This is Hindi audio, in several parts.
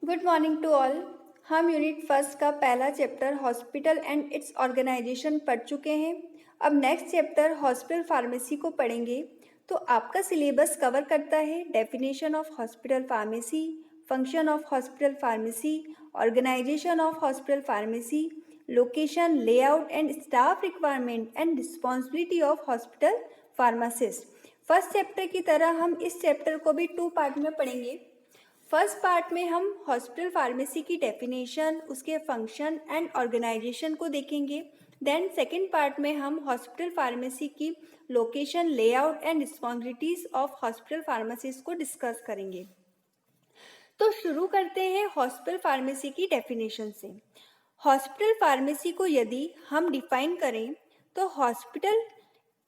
Good morning to all. हम यूनिट फर्स्ट का पहला chapter hospital and its organization पढ़ चुके हैं। अब नेक्स्ट चैप्टर हॉस्पिटल फार्मेसी को पढ़ेंगे। तो आपका सिलेबस कवर करता है definition of hospital pharmacy, function of hospital pharmacy, organization of hospital pharmacy, location, layout and staff requirement and responsibility of hospital pharmacist. First chapter की तरह हम इस चैप्टर को भी 2 पार्ट में पढ़ेंगे। फर्स्ट पार्ट में हम हॉस्पिटल फार्मेसी की डेफिनेशन, उसके फंक्शन एंड ऑर्गेनाइजेशन को देखेंगे। देन सेकंड पार्ट में हम हॉस्पिटल फार्मेसी की location, layout and responsibilities of hospital pharmacist को डिस्कस करेंगे। तो शुरू करते हैं हॉस्पिटल फार्मेसी की डेफिनेशन से। हॉस्पिटल फार्मेसी को यदि हम डिफाइन करें तो हॉस्पिटल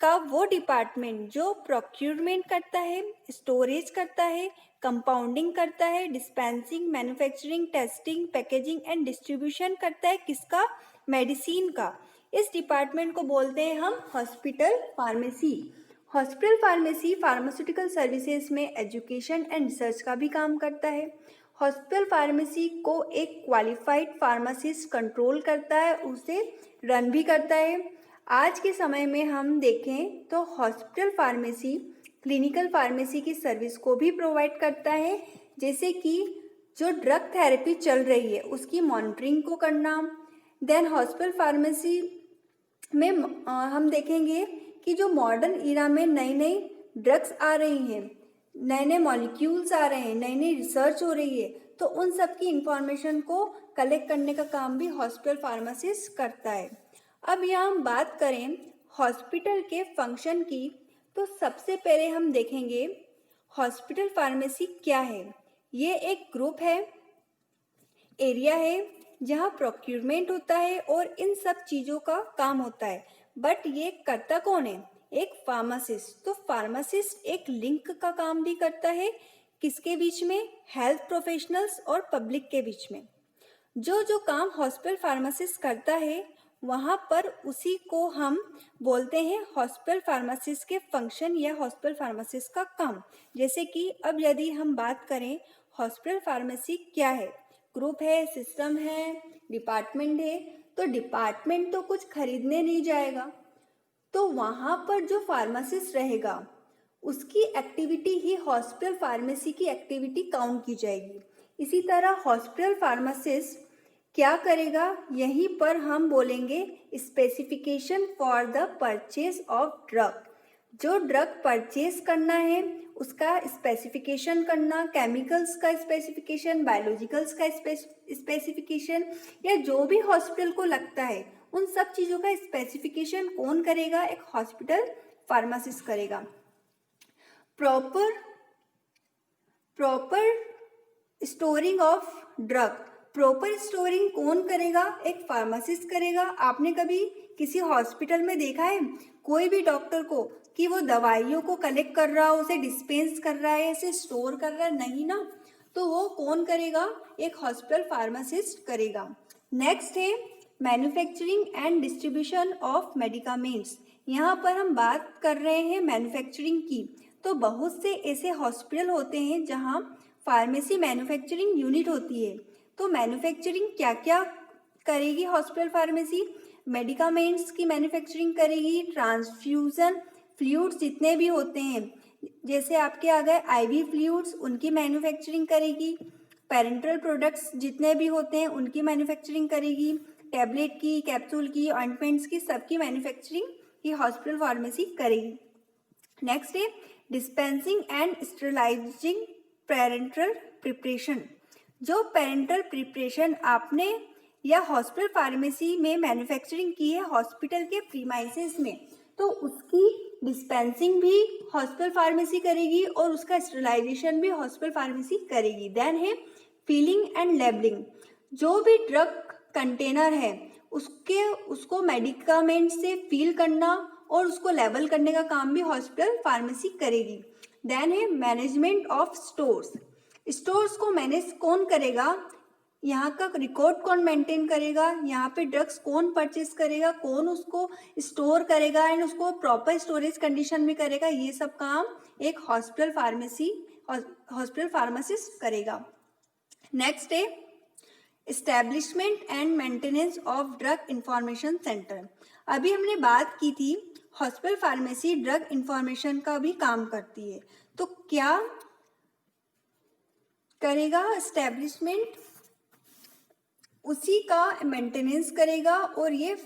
का वो डिपार्टमेंट जो प्रोक्यूरमेंट करता है, स्टोरेज करता है, कंपाउंडिंग करता है, dispensing, manufacturing, testing, packaging and distribution करता है, किसका? मेडिसिन का। इस डिपार्टमेंट को बोलते हैं हम hospital pharmacy. Hospital pharmacy pharmaceutical services में एजुकेशन एंड रिसर्च का भी काम करता है। हॉस्पिटल फार्मेसी को एक क्वालिफाइड फार्मासिस्ट कंट्रोल करता है, उसे रन भी करता है। आज के समय में हम देखें तो हॉस्पिटल फार्मेसी क्लिनिकल फार्मेसी की सर्विस को भी प्रोवाइड करता है, जैसे कि जो ड्रग थेरेपी चल रही है उसकी मॉनिटरिंग को करना। देन हॉस्पिटल फार्मेसी में हम देखेंगे कि जो मॉडर्न इरा में नई नई ड्रग्स आ रही हैं, नए नए मॉलिक्यूल्स आ रहे हैं, नई नई रिसर्च हो रही है, तो उन सब की इंफॉर्मेशन को कलेक्ट करने का काम भी हॉस्पिटल फार्मासिस्ट करता है। अब यहाँ हम बात करें हॉस्पिटल के फंक्शन की, तो सबसे पहले हम देखेंगे हॉस्पिटल फार्मेसी क्या है। ये एक ग्रुप है, एरिया है जहाँ प्रोक्यूरमेंट होता है और इन सब चीज़ों का काम होता है। बट ये करता कौन है? एक फार्मासिस्ट। तो फार्मासिस्ट एक लिंक का काम भी करता है, किसके बीच में? हेल्थ प्रोफेशनल्स और पब्लिक के बीच में। जो जो काम हॉस्पिटल फार्मासिस्ट करता है वहाँ पर उसी को हम बोलते हैं हॉस्पिटल फार्मासिस्ट के फंक्शन या हॉस्पिटल फार्मासिस्ट का काम। जैसे कि अब यदि हम बात करें हॉस्पिटल फार्मेसी क्या है, ग्रुप है, सिस्टम है, डिपार्टमेंट है। तो डिपार्टमेंट तो कुछ खरीदने नहीं जाएगा, तो वहाँ पर जो फार्मासिस्ट रहेगा उसकी एक्टिविटी ही हॉस्पिटल फार्मेसी की एक्टिविटी काउंट की जाएगी। इसी तरह हॉस्पिटल फार्मासिस्ट क्या करेगा, यहीं पर हम बोलेंगे specification for the purchase of drug. जो ड्रग परचेज करना है उसका स्पेसिफिकेशन करना, केमिकल्स का स्पेसिफिकेशन, बायोलॉजिकल्स का स्पेसिफिकेशन, या जो भी हॉस्पिटल को लगता है उन सब चीज़ों का स्पेसिफिकेशन कौन करेगा? एक हॉस्पिटल फार्मासिस्ट करेगा। Proper storing of drug, proper storing कौन करेगा? एक फार्मासिस्ट करेगा। आपने कभी किसी हॉस्पिटल में देखा है कोई भी डॉक्टर को कि वो दवाइयों को कलेक्ट कर रहा हो, उसे डिस्पेंस कर रहा है, इसे स्टोर कर रहा है? नहीं ना। तो वो कौन करेगा? एक हॉस्पिटल फार्मासिस्ट करेगा। नेक्स्ट है manufacturing and distribution of medicaments. यहाँ पर हम बात कर रहे हैं मैन्युफैक्चरिंग की। तो बहुत से ऐसे हॉस्पिटल होते हैं जहाँ फार्मेसी मैन्युफैक्चरिंग यूनिट होती है। तो मैन्युफैक्चरिंग क्या क्या करेगी हॉस्पिटल फार्मेसी? मेडिकामेंट्स की मैन्युफैक्चरिंग करेगी, ट्रांसफ्यूजन फ्लूइड्स जितने भी होते हैं, जैसे आपके आ गए आईवी फ्लूइड्स, उनकी मैन्युफैक्चरिंग करेगी, पेरेंटल प्रोडक्ट्स जितने भी होते हैं उनकी मैन्युफैक्चरिंग करेगी, टैबलेट की, कैप्सूल की, ऑइंटमेंट्स की, सबकी मैन्युफैक्चरिंग ये हॉस्पिटल फार्मेसी करेगी। नेक्स्ट है डिस्पेंसिंग एंड स्टेरिलाइजिंग पेरेंटल प्रिपरेशन। जो पेरेंटल प्रिपरेशन आपने या हॉस्पिटल फार्मेसी में मैन्युफैक्चरिंग की है हॉस्पिटल के प्रीमाइसेस में, तो उसकी डिस्पेंसिंग भी हॉस्पिटल फार्मेसी करेगी और उसका स्टेरिलाइजेशन भी हॉस्पिटल फार्मेसी करेगी। देन है फिलिंग एंड लेबलिंग। जो भी ड्रग कंटेनर है उसको मेडिकामेंट से फिल करना और उसको लेबल करने का काम भी हॉस्पिटल फार्मेसी करेगी। देन है मैनेजमेंट ऑफ स्टोर्स। स्टोर्स को मैनेज कौन करेगा? यहाँ का रिकॉर्ड कौन मेंटेन करेगा? यहाँ पे ड्रग्स कौन परचेज करेगा? कौन उसको स्टोर करेगा एंड उसको प्रॉपर स्टोरेज कंडीशन में करेगा? ये सब काम एक हॉस्पिटल फार्मेसिस्ट करेगा। नेक्स्ट है establishment and maintenance of drug information centre. अभी हमने बात की थी हॉस्पिटल फार्मेसी ड्रग इंफॉर्मेशन का भी काम करती है, तो क्या करेगा एस्टैब्लिशमेंट, उसी का मेंटेनेंस करेगा और ये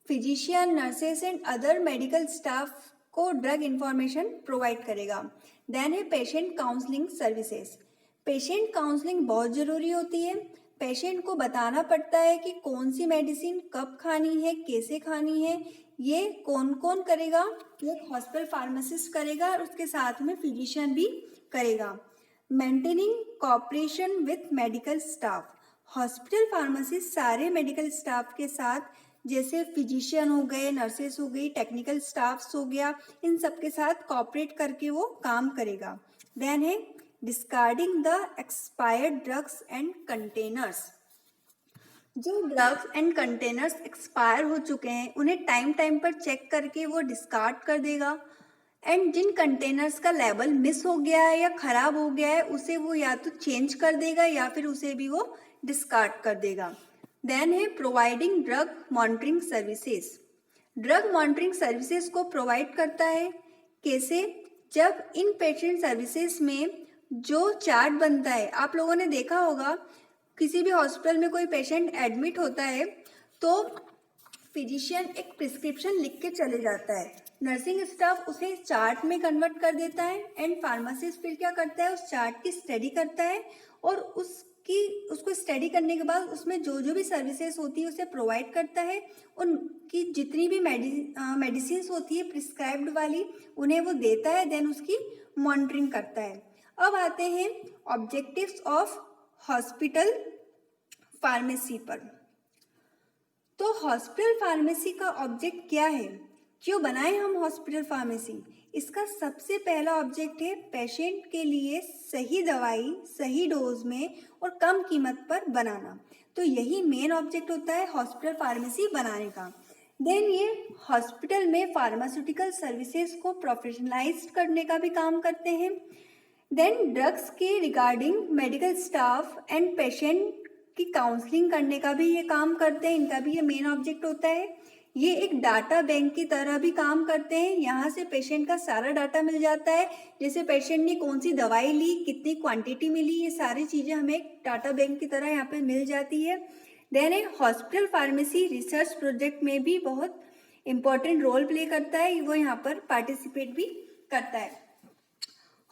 physician, nurses and other medical staff को ड्रग इंफॉर्मेशन प्रोवाइड करेगा। देन है patient counselling services. Patient counselling बहुत ज़रूरी होती है। पेशेंट को बताना पड़ता है कि कौन सी मेडिसिन कब खानी है, कैसे खानी है, ये कौन कौन करेगा, ये हॉस्पिटल फार्मासिस्ट करेगा और उसके साथ में फिजिशियन भी करेगा। Maintaining cooperation with medical staff. Hospital pharmacist सारे मेडिकल स्टाफ के साथ, जैसे फिजिशियन हो गए, नर्सेस हो गई, टेक्निकल स्टाफ्स हो गया, इन सब के साथ कॉपरेट करके वो काम करेगा। देन है discarding the expired drugs and containers. जो ड्रग्स एंड कंटेनर्स एक्सपायर हो चुके हैं उन्हें टाइम टाइम पर चेक करके वो डिस्कार्ड कर देगा। एंड जिन कंटेनर्स का लेबल मिस हो गया है या ख़राब हो गया है उसे वो या तो चेंज कर देगा या फिर उसे भी वो डिस्कार्ड कर देगा। देन है providing drug monitoring services. Drug monitoring services को प्रोवाइड करता है। कैसे? जब इन पेशेंट सर्विसेज में जो चार्ट बनता है, आप लोगों ने देखा होगा किसी भी हॉस्पिटल में कोई पेशेंट एडमिट होता है तो फिजिशियन एक प्रिस्क्रिप्शन लिख के चले जाता है, नर्सिंग स्टाफ उसे चार्ट में कन्वर्ट कर देता है एंड फार्मासिस्ट फिर क्या करता है, उस चार्ट की स्टडी करता है और उसको स्टडी करने के बाद उसमें जो जो भी सर्विसेज होती है उसे प्रोवाइड करता है। उनकी जितनी भी मेडिसिन होती है प्रिस्क्राइब्ड वाली उन्हें वो देता है, देन उसकी मॉनिटरिंग करता है। अब आते हैं ऑब्जेक्टिव्स ऑफ हॉस्पिटल फार्मेसी पर। तो हॉस्पिटल फार्मेसी का ऑब्जेक्ट क्या है, क्यों बनाए हम हॉस्पिटल फार्मेसी? इसका सबसे पहला ऑब्जेक्ट है पेशेंट के लिए सही दवाई सही डोज में और कम कीमत पर बनाना। तो यही मेन ऑब्जेक्ट होता है हॉस्पिटल फार्मेसी बनाने का। देन ये हॉस्पिटल में फार्मास्यूटिकल सर्विसेज को प्रोफेशनलाइज करने का भी काम करते हैं। देन ड्रग्स के regarding medical staff and patient की काउंसलिंग करने का भी ये काम करते हैं, इनका भी ये मेन ऑब्जेक्ट होता है। ये एक डाटा बैंक की तरह भी काम करते हैं, यहाँ से पेशेंट का सारा डाटा मिल जाता है, जैसे पेशेंट ने कौन सी दवाई ली, कितनी क्वांटिटी मिली, ये सारी चीज़ें हमें एक डाटा बैंक की तरह यहाँ पे मिल जाती है। देन है हॉस्पिटल फार्मेसी रिसर्च प्रोजेक्ट में भी बहुत इम्पोर्टेंट रोल प्ले करता है, वो यहाँ पर पार्टिसिपेट भी करता है।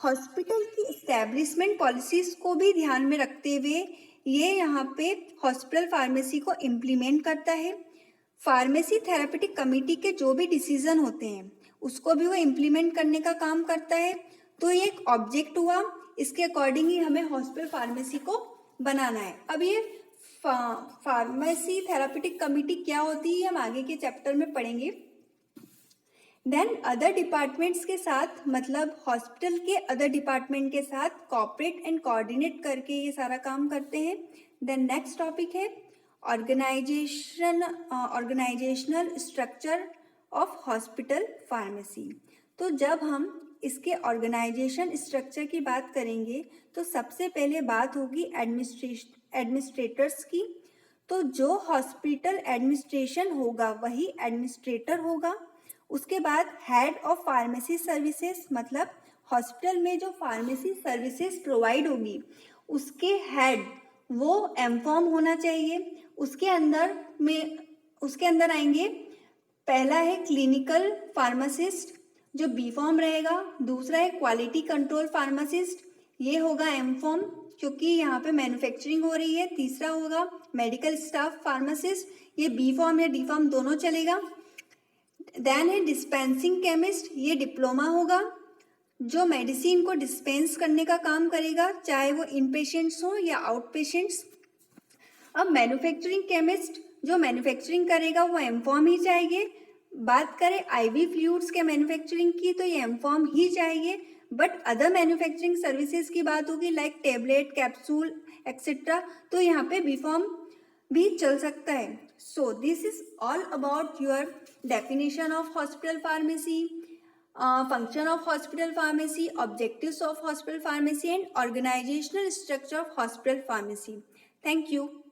हॉस्पिटल की इस्टेब्लिशमेंट पॉलिसीज़ को भी ध्यान में रखते हुए ये यहाँ पे हॉस्पिटल फार्मेसी को इम्प्लीमेंट करता है। फार्मेसी थेरेपेटिक कमेटी के जो भी डिसीजन होते हैं उसको भी वो इम्प्लीमेंट करने का काम करता है। तो ये एक ऑब्जेक्ट हुआ, इसके अकॉर्डिंग ही हमें हॉस्पिटल फार्मेसी को बनाना है। अब ये फार्मेसी थेरेपेटिक कमेटी क्या होती है हम आगे के चैप्टर में पढ़ेंगे। देन अदर डिपार्टमेंट्स के साथ, मतलब हॉस्पिटल के अदर डिपार्टमेंट के साथ कोऑपरेट एंड कोऑर्डिनेट करके ये सारा काम करते हैं। देन नेक्स्ट टॉपिक है organizational structure of hospital pharmacy. तो जब हम इसके ऑर्गेनाइजेशन स्ट्रक्चर की बात करेंगे तो सबसे पहले बात होगी एडमिनिस्ट्रेटर्स की। तो जो हॉस्पिटल एडमिनिस्ट्रेशन होगा वही एडमिनिस्ट्रेटर होगा। उसके बाद हेड ऑफ फार्मेसी सर्विसेज, मतलब हॉस्पिटल में जो फार्मेसी सर्विसेज प्रोवाइड होगी उसके हेड वो एमफॉर्म होना चाहिए। उसके अंदर आएंगे, पहला है क्लिनिकल फार्मासिस्ट जो बी फॉर्म रहेगा, दूसरा है क्वालिटी कंट्रोल फार्मासिस्ट, ये होगा एमफॉर्म क्योंकि यहाँ पे मैन्युफैक्चरिंग हो रही है। तीसरा होगा मेडिकल स्टाफ फार्मासिस्ट, ये बी फॉर्म या डी फॉर्म दोनों चलेगा। देन है डिस्पेंसिंग केमिस्ट, ये डिप्लोमा होगा जो मेडिसिन को डिस्पेंस करने का काम करेगा, चाहे वो इन पेशेंट्स हो या आउट पेशेंट्स। अब मैन्युफैक्चरिंग केमिस्ट जो मैन्युफैक्चरिंग करेगा वो एमफॉर्म ही चाहिए। बात करें आईवी फ्लूइड्स के मैन्युफैक्चरिंग की तो ये एमफॉर्म ही चाहिए, बट अदर मैन्युफैक्चरिंग सर्विसेज की बात होगी लाइक टेबलेट, कैप्सूल एक्सेट्रा, तो यहाँ पे बी फॉर्म भी चल सकता है। So this is all about your definition of hospital pharmacy. function of hospital pharmacy, objectives of hospital pharmacy, and organizational structure of hospital pharmacy. Thank you.